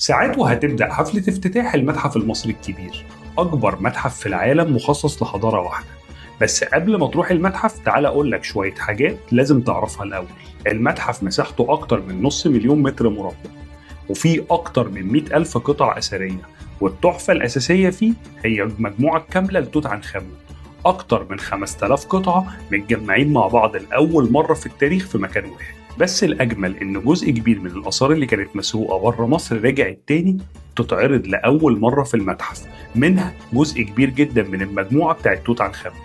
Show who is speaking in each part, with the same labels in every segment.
Speaker 1: ساعات وهتبدأ حفلة افتتاح المتحف المصري الكبير، أكبر متحف في العالم مخصص لحضارة واحدة. بس قبل ما تروح المتحف تعال أقول لك شوية حاجات لازم تعرفها الأول. المتحف مساحته أكتر من نص مليون متر مربع، وفيه أكتر من 100 ألف قطعة أثرية، والتحفة الأساسية فيه هي المجموعة الكاملة لتوت عنخ آمون. أكتر من 5000 قطعة متجمعين مع بعض لأول مرة في التاريخ في مكان واحد. بس الأجمل إن جزء كبير من الآثار اللي كانت مسروقة بره مصر رجعت تاني تتعرض لأول مرة في المتحف، منها جزء كبير جدا من المجموعة بتاعت توت عنخ آمون.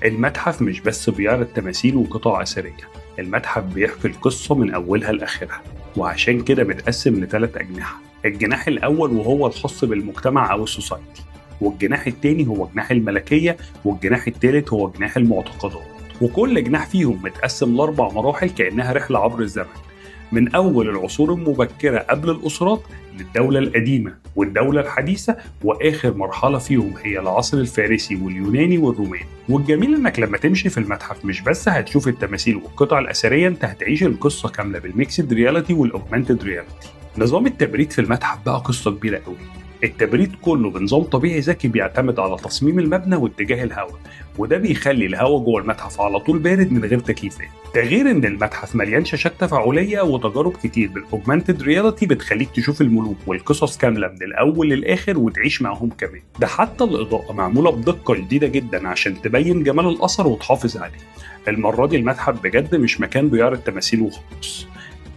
Speaker 1: المتحف مش بس بيعرض تماثيل وقطع أثرية، المتحف بيحكي القصة من أولها لآخرها، وعشان كده متقسم لثلاث أجنحة. الجناح الأول وهو الخاص بالمجتمع أو السوسايتي، والجناح التاني هو جناح الملكية، والجناح التالت هو جناح المعتقدات. وكل جناح فيهم متقسم لأربع مراحل كأنها رحلة عبر الزمن، من أول العصور المبكرة قبل الأسرات للدولة القديمة والدولة الحديثة، وآخر مرحلة فيهم هي العصر الفارسي واليوناني والروماني. والجميل إنك لما تمشي في المتحف مش بس هتشوف التماثيل والقطع الأثرية، أنت هتعيش القصة كاملة بالميكسد رياليتي والأوجمانتد رياليتي. نظام التبريد في المتحف بقى قصة كبيرة قوي. التبريد كله بنظام طبيعي ذكي بيعتمد على تصميم المبنى واتجاه الهواء، وده بيخلي الهواء جوه المتحف على طول بارد من غير تكييفات. ده غير ان المتحف مليان شاشات تفاعليه وتجارب كتير بالاوجمانتد رياليتي بتخليك تشوف الملوك والقصص كامله من الاول للاخر وتعيش معاهم كمان. ده حتى الاضاءه معموله بدقه شديده جدا عشان تبين جمال الاثر وتحافظ عليه. المره دي المتحف بجد مش مكان بيعرض تماثيل وخلاص،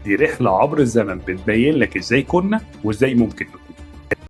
Speaker 1: دي رحله عبر الزمن بتبين لك ازاي كنا وازاي ممكن نكون.